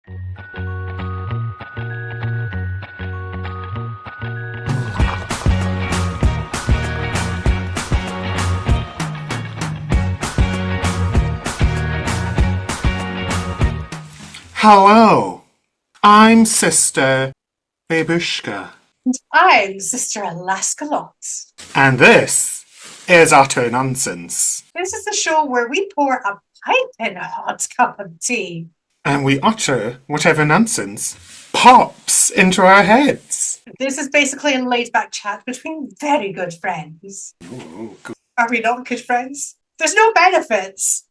Hello, I'm Sister Babeushka. And I'm Sister Alaska. And this is Utter Nunsense. This is the show where we pour a piping hot cup of tea. And we utter whatever nonsense pops into our heads. This is basically a laid-back chat between very good friends. Ooh, Are we not good friends? There's no benefits.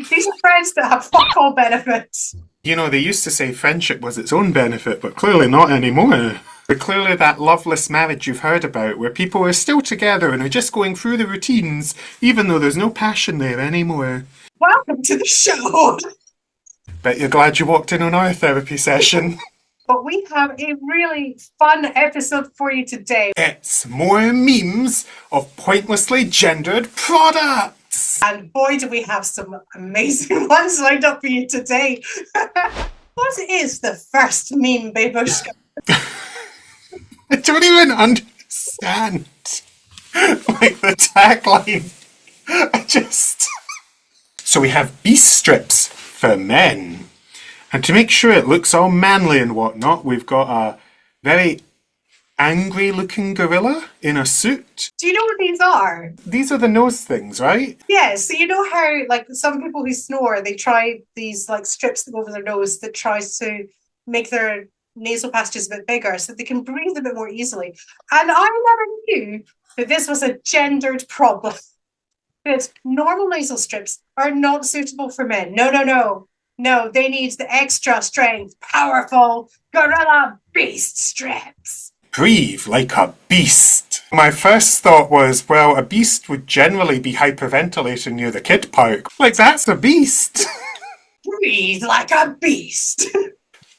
These are friends that have fuck all benefits. You know, they used to say friendship was its own benefit, but clearly not anymore. But clearly that loveless marriage you've heard about, where people are still together and are just going through the routines, even though there's no passion there anymore. Welcome to the show. Bet you're glad you walked in on our therapy session. But we have a really fun episode for you today. It's more memes of pointlessly gendered products. And boy, do we have some amazing ones lined up for you today. What is the first meme, Babeushka? I don't even understand. Like the tagline. So we have beast strips for men. And to make sure it looks all manly and whatnot, we've got a very angry looking gorilla in a suit. Do you know what these are? These are the nose things, right? Yeah, so you know how like some people who snore, they try these like strips that go over their nose that tries to make their nasal passages a bit bigger so they can breathe a bit more easily. And I never knew that this was a gendered problem. That normal nasal strips are not suitable for men. No, they need the extra strength, powerful gorilla beast strips. Breathe like a beast. My first thought was, well, a beast would generally be hyperventilating near the kid park. Like, that's a beast. Breathe like a beast.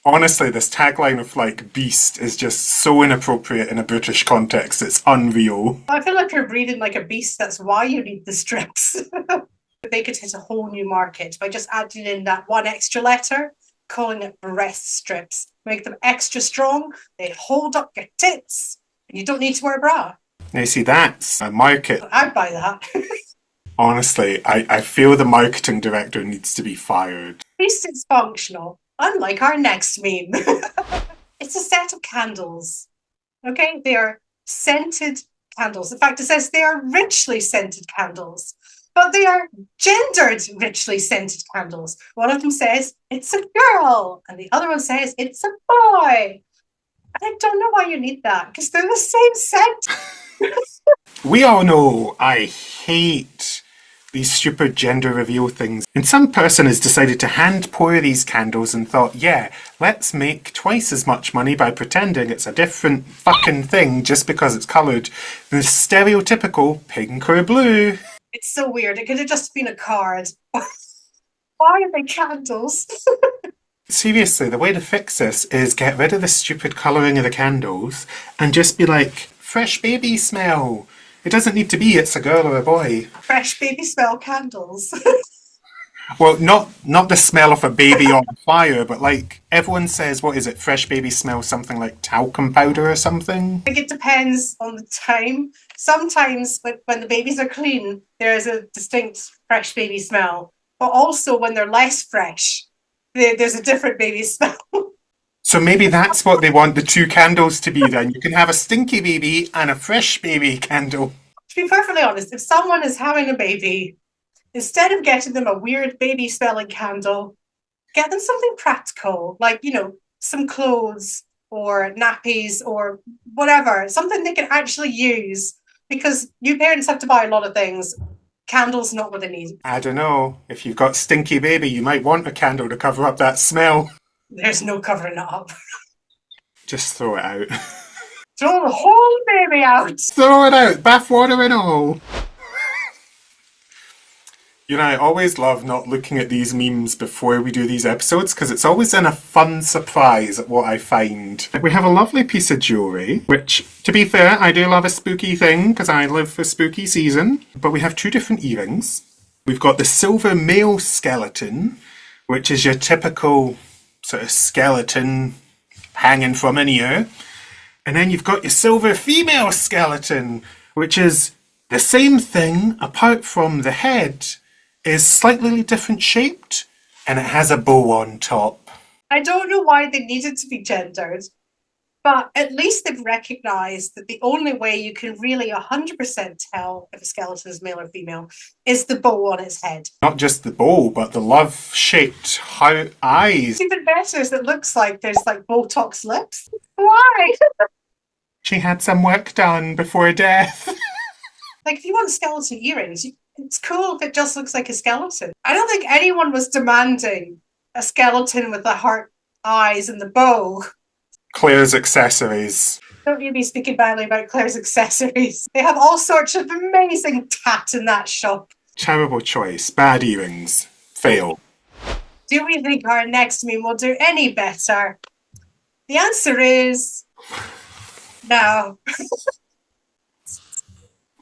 Honestly, this tagline of, like, beast is just so inappropriate in a British context. It's unreal. I feel like you're breathing like a beast. That's why you need the strips. They could hit a whole new market by just adding in that one extra letter, calling it breast strips. Make them extra strong. They hold up your tits. And you don't need to wear a bra. Now, see, that's a market. I'd buy that. Honestly, I feel the marketing director needs to be fired. At least it's functional. Unlike our next meme. It's a set of candles. Okay? They are scented candles. In fact, it says they are richly scented candles. But they are gendered richly scented candles. One of them says it's a girl, and the other one says it's a boy. And I don't know why you need that, because they're the same scent. We all know I hate these stupid gender reveal things. And some person has decided to hand pour these candles and thought, yeah, let's make twice as much money by pretending it's a different fucking thing just because it's coloured than stereotypical pink or blue. It's so weird. It could have just been a card. Why are they candles? Seriously, the way to fix this is get rid of the stupid colouring of the candles and just be like, fresh baby smell. It doesn't need to be it's a girl or a boy. Fresh baby smell candles. Well, not the smell of a baby on fire, but like everyone says, what is it? Fresh baby smells something like talcum powder or something? I think it depends on the time. Sometimes when the babies are clean, there is a distinct fresh baby smell. But also when they're less fresh, there's a different baby smell. So maybe that's what they want the two candles to be then. You can have a stinky baby and a fresh baby candle. To be perfectly honest, if someone is having a baby, instead of getting them a weird baby smelling candle, get them something practical, like, you know, some clothes or nappies or whatever, something they can actually use, because new parents have to buy a lot of things. Candles not what they need. I don't know. If you've got stinky baby, you might want a candle to cover up that smell. There's no covering it up. Just throw it out. Throw the whole baby out. Throw it out, bathwater and all. You know, I always love not looking at these memes before we do these episodes because it's always in a fun surprise at what I find. We have a lovely piece of jewellery, which, to be fair, I do love a spooky thing because I live for spooky season. But we have two different earrings. We've got the silver male skeleton, which is your typical sort of skeleton hanging from an ear. And then you've got your silver female skeleton, which is the same thing, apart from the head is slightly different shaped, and it has a bow on top. I don't know why they needed to be gendered, but at least they've recognised that the only way you can really 100% tell if a skeleton is male or female is the bow on its head. Not just the bow, but the love-shaped eyes. Even better is it looks like there's like Botox lips. Why? She had some work done before death. Like, if you want skeleton earrings, it's cool if it just looks like a skeleton. I don't think anyone was demanding a skeleton with the heart eyes and the bow. Claire's accessories. Don't you be speaking badly about Claire's accessories. They have all sorts of amazing tat in that shop. Terrible choice. Bad earrings. Fail. Do we think our next meme will do any better? The answer is no. I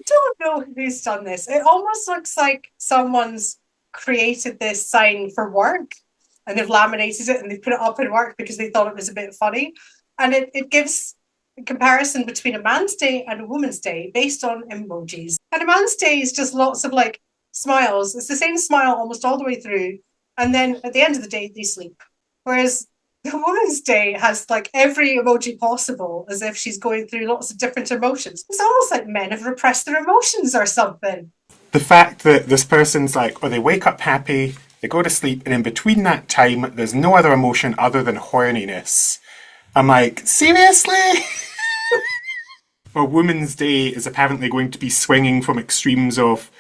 don't know who's done this. It almost looks like someone's created this sign for work and they've laminated it and they put it up in work because they thought it was a bit funny. And it gives a comparison between a man's day and a woman's day based on emojis. And a man's day is just lots of like smiles. It's the same smile almost all the way through. And then at the end of the day, they sleep. Whereas the woman's day has like every emoji possible, as if she's going through lots of different emotions. It's almost like men have repressed their emotions or something. The fact that this person's like, or they wake up happy, they go to sleep, and in between that time, there's no other emotion other than horniness. I'm like, seriously? A woman's day is apparently going to be swinging from extremes of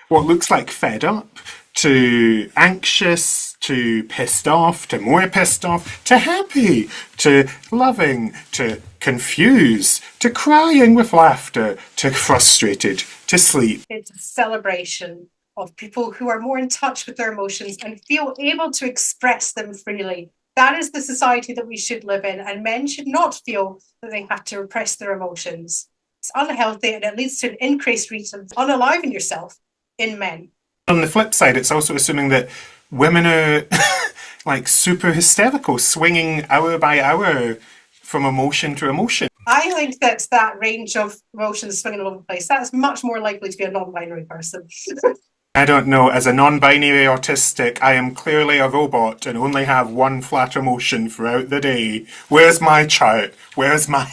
what looks like fed up to anxious, to pissed off, to more pissed off, to happy, to loving, to confused, to crying with laughter, to frustrated, to sleep. It's a celebration of people who are more in touch with their emotions and feel able to express them freely. That is the society that we should live in, and men should not feel that they have to repress their emotions. It's unhealthy and it leads to an increased rate of unaliving yourself in men. On the flip side, it's also assuming that women are like super hysterical, swinging hour by hour from emotion to emotion. I think that's that range of emotions swinging all over the place. That's much more likely to be a non-binary person. I don't know. As a non-binary autistic, I am clearly a robot and only have one flat emotion throughout the day. Where's my chart? Where's my...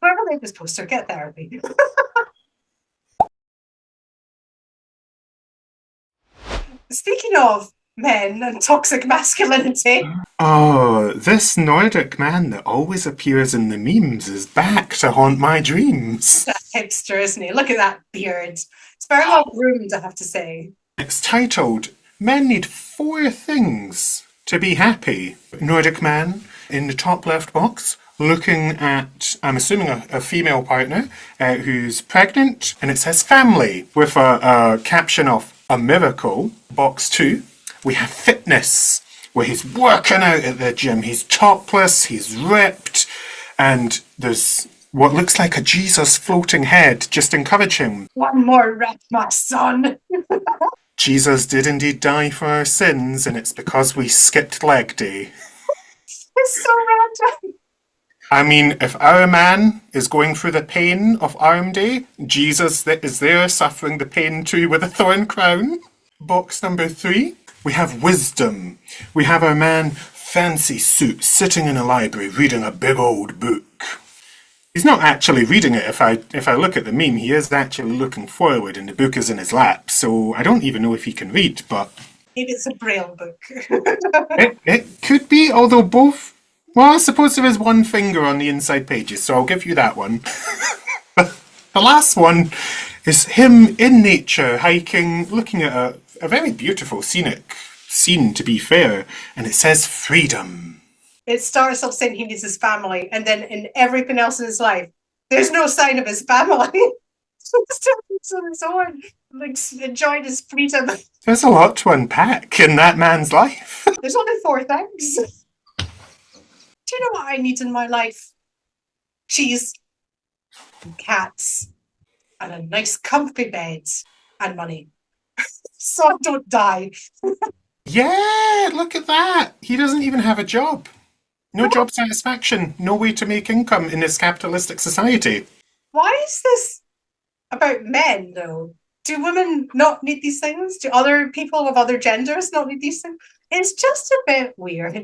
Whoever made this poster, get therapy. Speaking of men and toxic masculinity. Oh, this Nordic man that always appears in the memes is back to haunt my dreams. That hipster, isn't he? Look at that beard. It's very well groomed, I have to say. It's titled, Men Need 4 Things to Be Happy. Nordic man in the top left box, looking at, I'm assuming, a female partner who's pregnant, and it says family with a caption of a miracle. Box 2, we have fitness, where he's working out at the gym. He's topless, he's ripped, and there's what looks like a Jesus floating head just encouraging him. One more rep, my son. Jesus did indeed die for our sins, and it's because we skipped leg day. It's so random. I mean, if our man is going through the pain of arm day, Jesus is there suffering the pain too with a thorn crown. Box number 3, we have wisdom. We have our man, fancy suit, sitting in a library reading a big old book. He's not actually reading it. If I look at the meme, he is actually looking forward and the book is in his lap. So I don't even know if he can read, but... Maybe it's a Braille book. it could be, although both... Well, I suppose there is one finger on the inside pages, so I'll give you that one. The last one is him in nature, hiking, looking at a very beautiful scenic scene, to be fair, and it says freedom. It starts off saying he needs his family, and then in everything else in his life, there's no sign of his family. He's on his own, like, enjoying his freedom. There's a lot to unpack in that man's life. There's only 4 things. Do you know what I need in my life? Cheese, and cats, and a nice comfy bed, and money. So I don't die. Yeah, look at that. He doesn't even have a job. No job satisfaction, no way to make income in this capitalistic society. Why is this about men, though? Do women not need these things? Do other people of other genders not need these things? It's just a bit weird.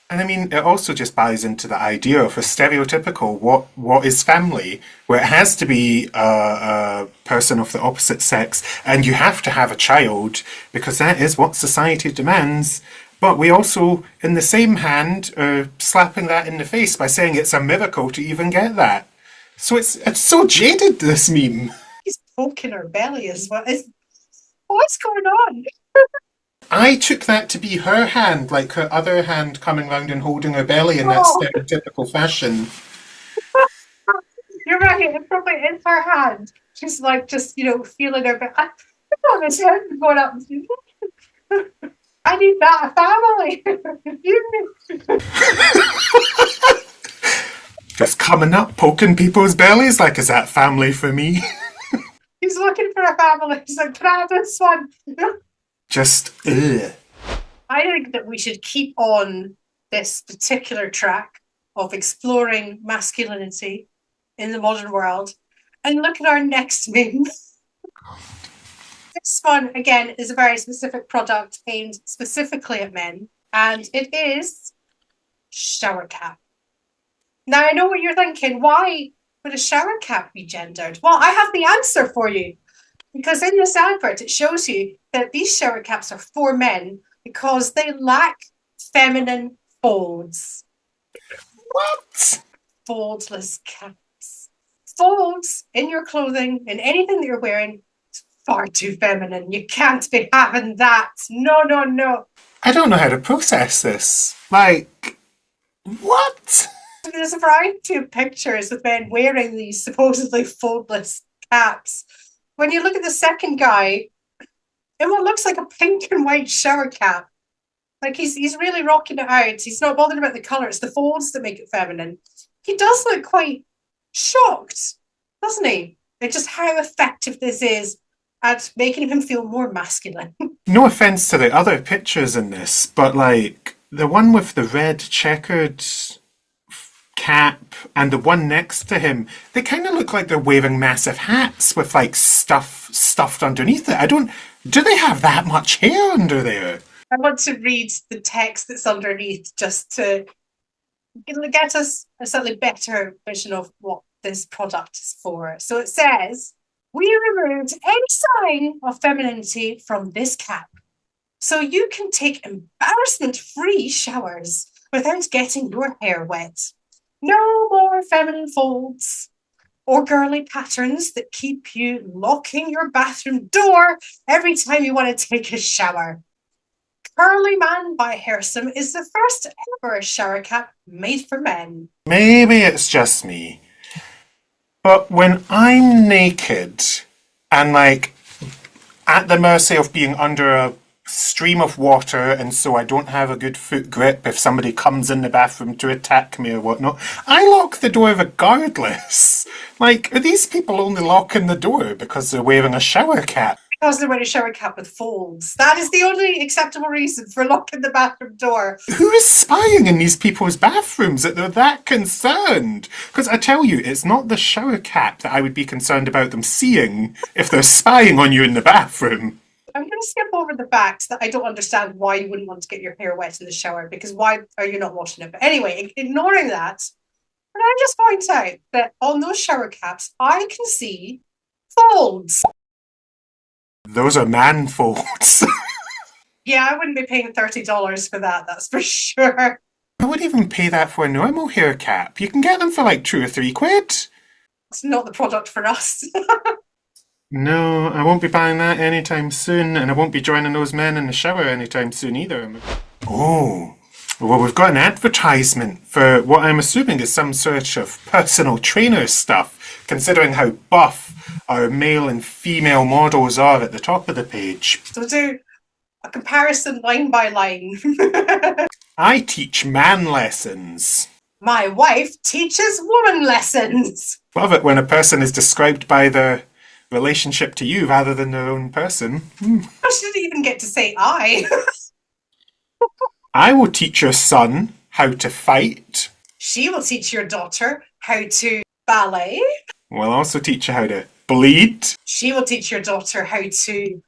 And I mean, it also just buys into the idea of a stereotypical what is family, where it has to be a person of the opposite sex, and you have to have a child because that is what society demands. But we also, in the same hand, are slapping that in the face by saying it's a miracle to even get that. So it's so jaded, this meme. He's poking her belly as well. What's going on? I took that to be her hand, like her other hand coming round and holding her belly in that Oh, stereotypical fashion. you're right. It probably is her hand. She's like just, feeling her belly. I on his head going up. I need that family. Just coming up, poking people's bellies, like, is that family for me? He's looking for a family. He's like, can I have this one? Just, ugh. I think that we should keep on this particular track of exploring masculinity in the modern world and look at our next meme. This one, again, is a very specific product aimed specifically at men, and it is shower cap. Now, I know what you're thinking. Why would a shower cap be gendered? Well, I have the answer for you. Because in this advert, it shows you that these shower caps are for men because they lack feminine folds. What? Foldless caps. Folds in your clothing, in anything that you're wearing, is far too feminine. You can't be having that. No, no, no. I don't know how to process this. Like, what? There's a variety of pictures of men wearing these supposedly foldless caps. When you look at the second guy, in what looks like a pink and white shower cap, like he's really rocking it out. He's not bothered about the colour. It's the folds that make it feminine. He does look quite shocked, doesn't he? At just how effective this is at making him feel more masculine. No offense to the other pictures in this, but like the one with the red checkered cap and the one next to him, they kind of look like they're wearing massive hats with like stuff stuffed underneath it. Do they have that much hair under there? I want to read the text that's underneath just to get us a slightly better vision of what this product is for. So it says, we removed any sign of femininity from this cap, so you can take embarrassment-free showers without getting your hair wet. No more feminine folds or girly patterns that keep you locking your bathroom door every time you want to take a shower. Curly Man by Hairsome is the first ever shower cap made for men. Maybe it's just me, but when I'm naked and like at the mercy of being under a stream of water, and so I don't have a good foot grip if somebody comes in the bathroom to attack me or whatnot, I lock the door regardless. Like, are these people only locking the door because they're wearing a shower cap? Because they're wearing a shower cap with folds. That is the only acceptable reason for locking the bathroom door. Who is spying in these people's bathrooms that they're that concerned? Because I tell you, it's not the shower cap that I would be concerned about them seeing if they're spying on you in the bathroom. I'm going to skip over the facts that I don't understand why you wouldn't want to get your hair wet in the shower, because why are you not washing it? But anyway, ignoring that, can I just point out that on those shower caps, I can see folds. Those are man folds. Yeah, I wouldn't be paying $30 for that, that's for sure. I wouldn't even pay that for a normal hair cap. You can get them for like £2 or £3. It's not the product for us. No, I won't be buying that anytime soon, and I won't be joining those men in the shower anytime soon either. Oh, well, we've got an advertisement for what I'm assuming is some sort of personal trainer stuff, considering how buff our male and female models are at the top of the page. So do a comparison line by line. I teach man lessons. My wife teaches woman lessons. Love it when a person is described by their relationship to you rather than their own person. I shouldn't even get to say I. I will teach your son how to fight. She will teach your daughter how to ballet. We'll also teach you how to bleed. She will teach your daughter how to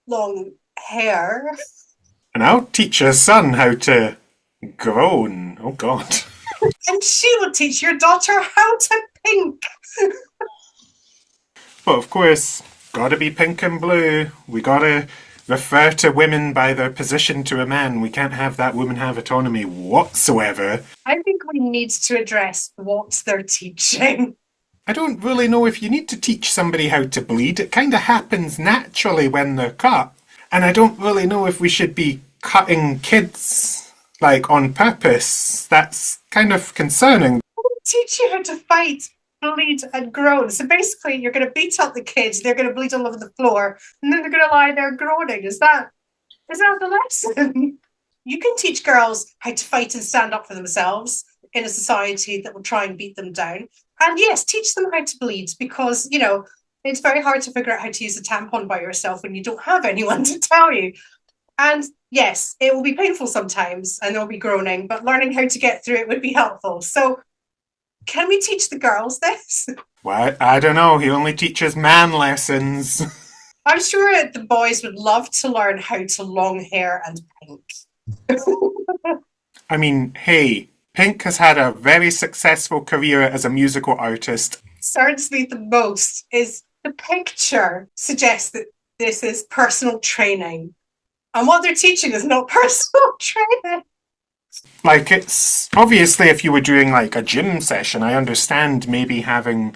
long hair. And I'll teach your son how to groan. Oh, God. And she will teach your daughter how to pink. But of course, gotta be pink and blue. We gotta refer to women by their position to a man. We can't have that woman have autonomy whatsoever. I think we need to address what they're teaching. I don't really know if you need to teach somebody how to bleed. It kind of happens naturally when they're cut. And I don't really know if we should be cutting kids, like, on purpose. That's kind of concerning. We'll teach you how to fight, bleed, and groan. So basically, you're going to beat up the kids, they're going to bleed all over the floor, and then they're going to lie there groaning. Is that the lesson? You can teach girls how to fight and stand up for themselves in a society that will try and beat them down. And yes, teach them how to bleed because, you know, it's very hard to figure out how to use a tampon by yourself when you don't have anyone to tell you. And yes, it will be painful sometimes and there'll be groaning, but learning how to get through it would be helpful. So can we teach the girls this? Well, I don't know. He only teaches man lessons. I'm sure the boys would love to learn how to long hair and pink. I mean, hey, Pink has had a very successful career as a musical artist. Concerns me the most is the picture suggests that this is personal training. And what they're teaching is not personal training. Like, it's obviously if you were doing like a gym session, I understand maybe having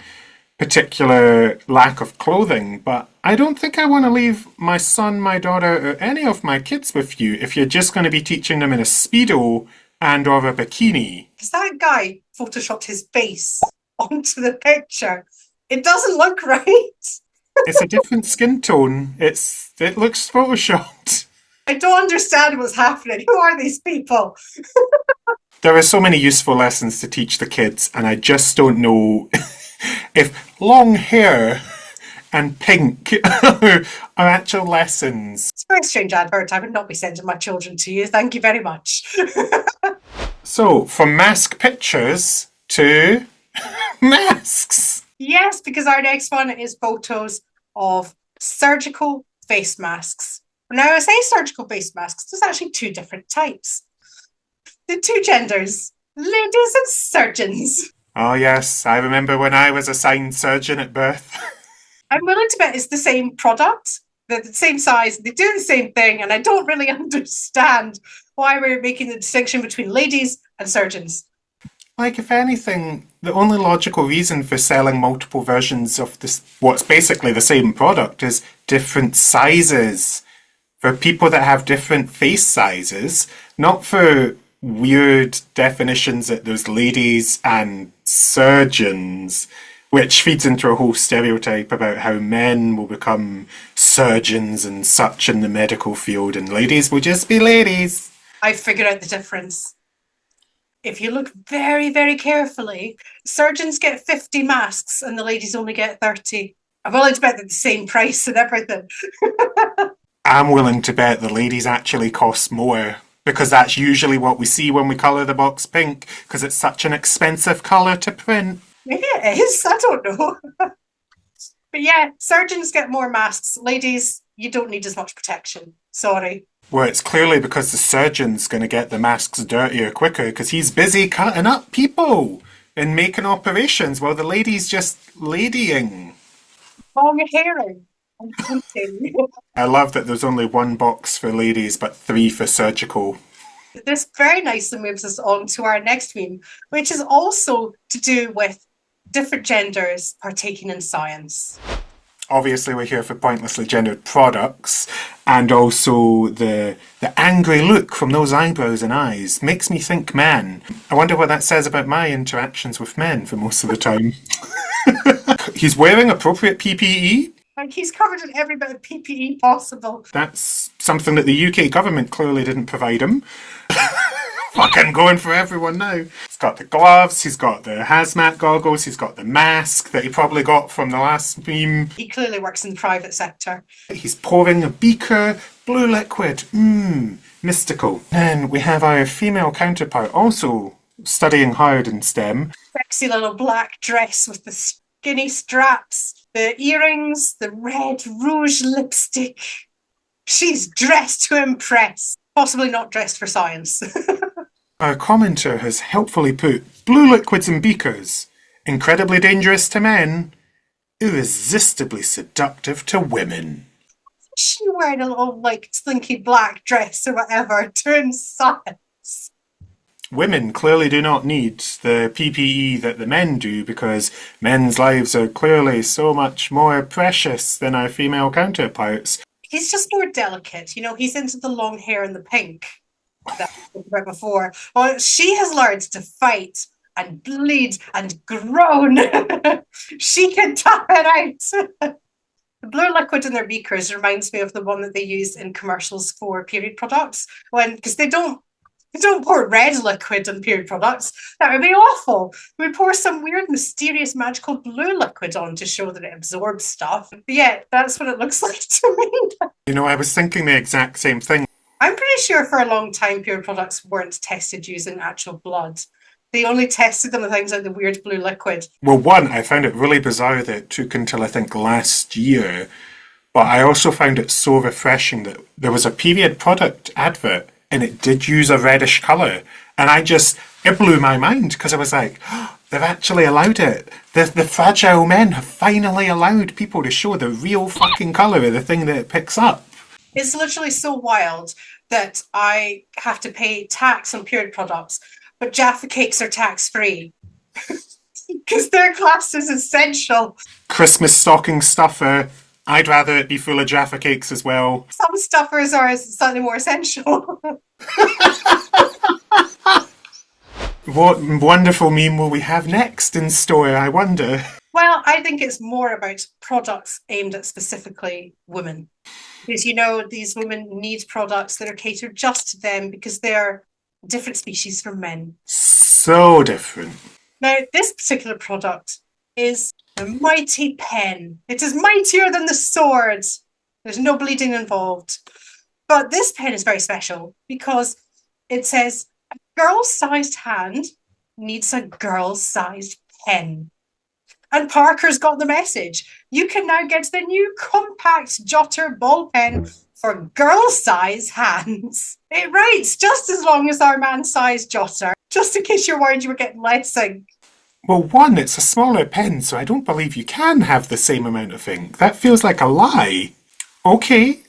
particular lack of clothing, but I don't think I want to leave my son, my daughter, or any of my kids with you if you're just going to be teaching them in a Speedo and or a bikini. Because that guy photoshopped his face onto the picture. It doesn't look right. It's a different skin tone. It looks photoshopped. I don't understand what's happening. Who are these people? There are so many useful lessons to teach the kids, and I just don't know if long hair and pink are actual lessons. It's a very strange advert. I would not be sending my children to you. Thank you very much. So, from mask pictures to masks. Yes, because our next one is photos of surgical face masks. Now, I say surgical face masks, there's actually two different types. The two genders, ladies and surgeons. Oh yes, I remember when I was assigned surgeon at birth. I'm willing to bet it's the same product. They're the same size, they do the same thing, and I don't really understand why we're making the distinction between ladies and surgeons. Like, if anything, the only logical reason for selling multiple versions of this, what's basically the same product, is different sizes. For people that have different face sizes, not for weird definitions that there's ladies and surgeons, which feeds into a whole stereotype about how men will become surgeons and such in the medical field, and ladies will just be ladies. I figured out the difference. If you look very, very carefully, surgeons get 50 masks and the ladies only get 30. I'm willing to bet they're the same price and everything. I'm willing to bet the ladies actually cost more, because that's usually what we see when we colour the box pink, because it's such an expensive colour to print. Maybe it is, I don't know. But yeah, surgeons get more masks. Ladies, you don't need as much protection. Sorry. Well, it's clearly because the surgeon's going to get the masks dirtier quicker because he's busy cutting up people and making operations while the lady's just ladying. Long hairing and painting. I love that there's only one box for ladies but 3 for surgical. This very nicely moves us on to our next meme, which is also to do with different genders partaking in science. Obviously, we're here for pointlessly gendered products, and also the angry look from those eyebrows and eyes makes me think man. I wonder what that says about my interactions with men for most of the time. He's wearing appropriate PPE. Like, he's covered in every bit of PPE possible. That's something that the UK government clearly didn't provide him. Fucking going for everyone now. He's got the gloves, he's got the hazmat goggles, he's got the mask that he probably got from the last meme. He clearly works in the private sector. He's pouring a beaker, blue liquid. Mystical. And we have our female counterpart also studying hard in STEM. Sexy little black dress with the skinny straps, the earrings, the red rouge lipstick. She's dressed to impress. Possibly not dressed for science. Our commenter has helpfully put blue liquids in beakers. Incredibly dangerous to men. Irresistibly seductive to women. She wearing a little, like, slinky black dress or whatever doing science. Women clearly do not need the PPE that the men do because men's lives are clearly so much more precious than our female counterparts. He's just more delicate. You know, he's into the long hair and the pink that we talked about before. Well, she has learned to fight and bleed and groan. She can tough it out. The blue liquid in their beakers reminds me of the one that they use in commercials for period products. Because they don't pour red liquid on period products. That would be awful. We pour some weird, mysterious, magical blue liquid on to show that it absorbs stuff. But yeah, that's what it looks like to me. You know, I was thinking the exact same thing. I'm pretty sure for a long time period products weren't tested using actual blood. They only tested them with things like the weird blue liquid. Well, one, I found it really bizarre that it took until I think last year, but I also found it so refreshing that there was a period product advert and it did use a reddish colour. And it blew my mind because I was like, oh, they've actually allowed it. The fragile men have finally allowed people to show the real fucking colour of the thing that it picks up. It's literally so wild that I have to pay tax on period products, but Jaffa cakes are tax-free because they're classed as essential. Christmas stocking stuffer. I'd rather it be full of Jaffa cakes as well. Some stuffers are slightly more essential. What wonderful meme will we have next in store, I wonder? Well, I think it's more about products aimed at specifically women. Because, you know, these women need products that are catered just to them because they're different species from men. So different. Now, this particular product is the mighty pen. It is mightier than the sword. There's no bleeding involved. But this pen is very special because it says a girl-sized hand needs a girl-sized pen. And Parker's got the message. You can now get the new compact jotter ball pen for girl-size hands. It writes just as long as our man-sized jotter, just in case you're worried you were getting less ink. Well, one, it's a smaller pen, so I don't believe you can have the same amount of ink. That feels like a lie. Okay.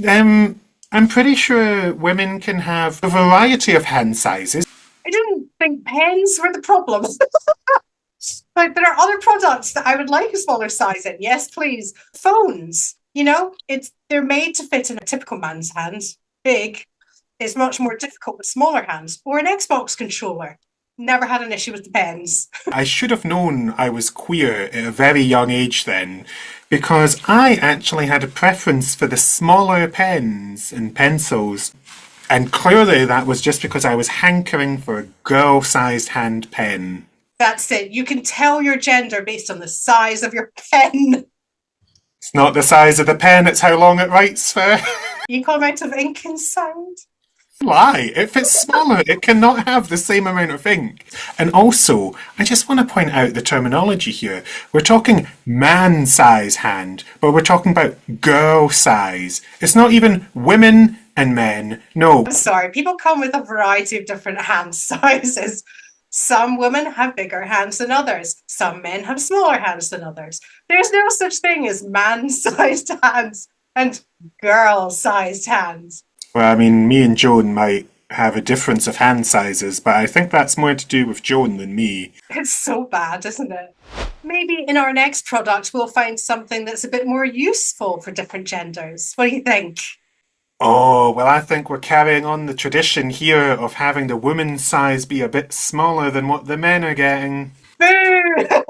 I'm pretty sure women can have a variety of hand sizes. I didn't think pens were the problem. But there are other products that I would like a smaller size in. Yes, please. Phones. You know, they're made to fit in a typical man's hand. Big. It's much more difficult with smaller hands. Or an Xbox controller. Never had an issue with the pens. I should have known I was queer at a very young age then, because I actually had a preference for the smaller pens and pencils. And clearly that was just because I was hankering for a girl-sized hand pen. That's it. You can tell your gender based on the size of your pen. It's not the size of the pen, it's how long it writes for. Equal amount of ink inside. Lie. If it's smaller, it cannot have the same amount of ink. And also, I just want to point out the terminology here. We're talking man size hand, but we're talking about girl size. It's not even women and men. No. I'm sorry. People come with a variety of different hand sizes. Some women have bigger hands than others. Some men have smaller hands than others. There's no such thing as man-sized hands and girl-sized hands. Well, I mean, me and Joan might have a difference of hand sizes, but I think that's more to do with Joan than me. It's so bad, isn't it? Maybe in our next product we'll find something that's a bit more useful for different genders. What do you think? Oh, well, I think we're carrying on the tradition here of having the woman's size be a bit smaller than what the men are getting. Boo!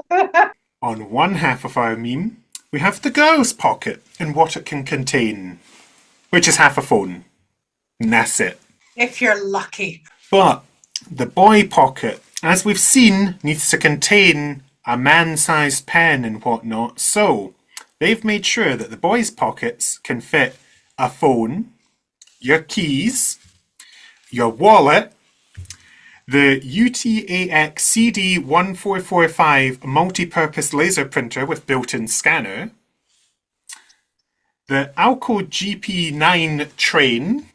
On one half of our meme, we have the girl's pocket and what it can contain, which is half a phone. And that's it. If you're lucky. But the boy pocket, as we've seen, needs to contain a man-sized pen and whatnot, so they've made sure that the boys' pockets can fit a phone, your keys, your wallet, the UTAX CD1445 multi-purpose laser printer with built-in scanner, the Alco GP9 train,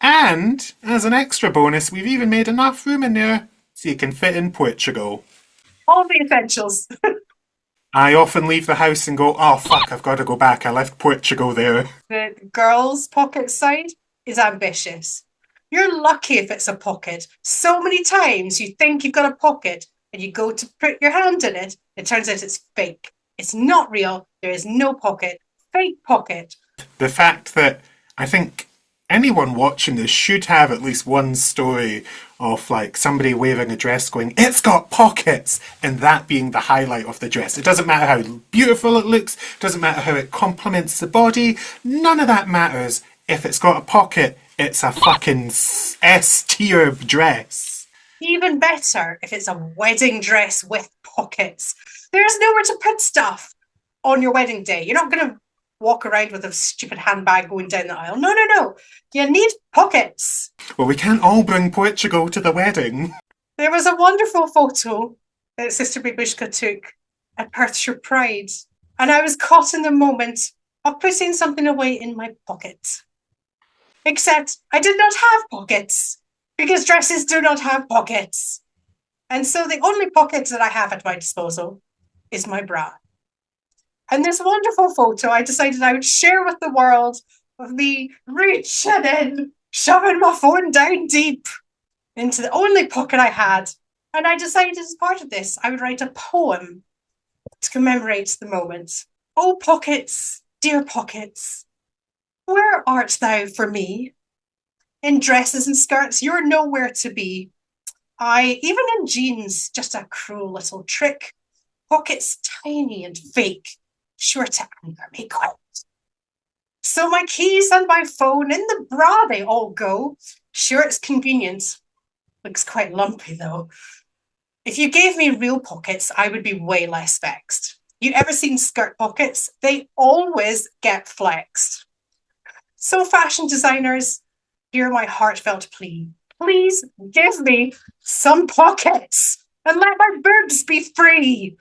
and as an extra bonus, we've even made enough room in there so you can fit in Portugal. All the essentials. I often leave the house and go, oh fuck, I've got to go back. I left Portugal there. The girls' pocket side is ambitious. You're lucky if it's a pocket. So many times you think you've got a pocket and you go to put your hand in it, it turns out it's fake. It's not real. There is no pocket. Fake pocket. The fact that I think anyone watching this should have at least one story of like somebody wearing a dress going, it's got pockets, and that being the highlight of the dress. It doesn't matter how beautiful it looks, doesn't matter how it complements the body, none of that matters. If it's got a pocket, it's a fucking S-tier dress. Even better if it's a wedding dress with pockets. There's nowhere to put stuff on your wedding day. You're not going to walk around with a stupid handbag going down the aisle. No, no, no. You need pockets. Well, we can't all bring Portugal to the wedding. There was a wonderful photo that Sister Babeushka took at Perthshire Pride, and I was caught in the moment of putting something away in my pocket. Except I did not have pockets, because dresses do not have pockets. And so the only pockets that I have at my disposal is my bra. And this wonderful photo I decided I would share with the world of me reaching in, shoving my phone down deep into the only pocket I had. And I decided as part of this, I would write a poem to commemorate the moment. Oh, pockets, dear pockets, where art thou for me? In dresses and skirts, you're nowhere to be. Even in jeans, just a cruel little trick. Pockets tiny and fake, sure to anger me quite. So my keys and my phone in the bra they all go. Sure, it's convenient. Looks quite lumpy though. If you gave me real pockets, I would be way less vexed. You ever seen skirt pockets? They always get flexed. So fashion designers, hear my heartfelt plea. Please give me some pockets and let my boobs be free.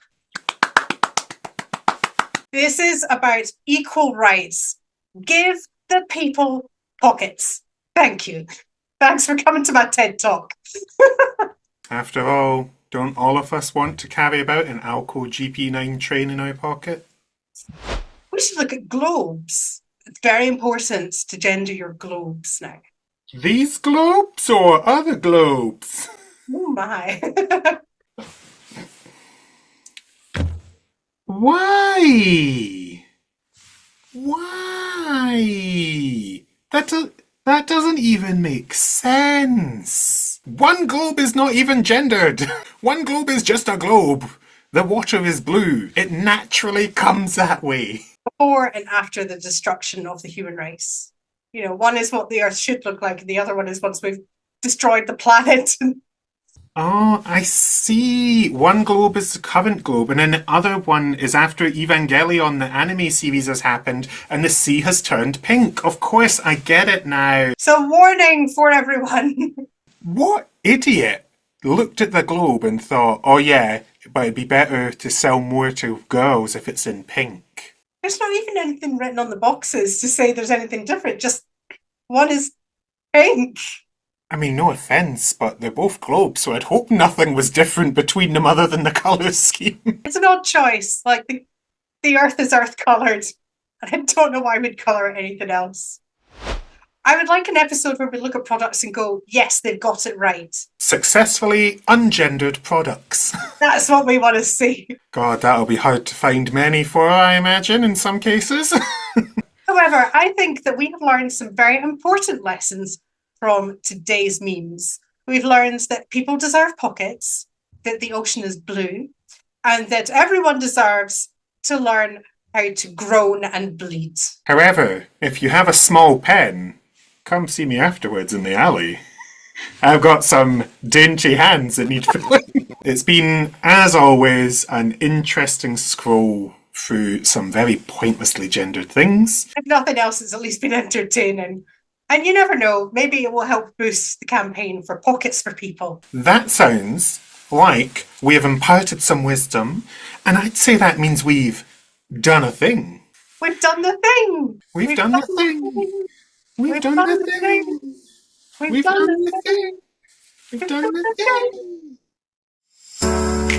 This is about equal rights. Give the people pockets. Thank you. Thanks for coming to my TED Talk. After all, don't all of us want to carry about an Alco GP9 train in our pocket? We should look at globes. It's very important to gender your globes now. These globes or other globes? Oh my. Why? Why? That doesn't even make sense. One globe is not even gendered. One globe is just a globe. The water is blue. It naturally comes that way. Before and after the destruction of the human race. You know, one is what the Earth should look like, and the other one is once we've destroyed the planet. Oh, I see. One globe is the current globe, and then the other one is after Evangelion, the anime series, has happened, and the sea has turned pink. Of course, I get it now. So, warning for everyone. What idiot looked at the globe and thought, oh yeah, but it'd be better to sell more to girls if it's in pink? There's not even anything written on the boxes to say there's anything different. Just one is pink. I mean, no offence, but they're both globes, so I'd hope nothing was different between them other than the colour scheme. It's an odd choice. Like, the Earth is Earth-coloured. And I don't know why we'd colour it anything else. I would like an episode where we look at products and go, yes, they've got it right. Successfully ungendered products. That's what we want to see. God, that'll be hard to find many for, I imagine, in some cases. However, I think that we have learned some very important lessons from today's memes. We've learned that people deserve pockets, that the ocean is blue, and that everyone deserves to learn how to groan and bleed. However, if you have a small pen, come see me afterwards in the alley. I've got some dainty hands that need filling. It's been, as always, an interesting scroll through some very pointlessly gendered things. If nothing else, it's at least been entertaining. And you never know, maybe it will help boost the campaign for pockets for people. That sounds like we have imparted some wisdom, and I'd say that means we've done a thing. We've done the thing. We've done the thing. We've done the thing. We've done the thing. We've done the thing.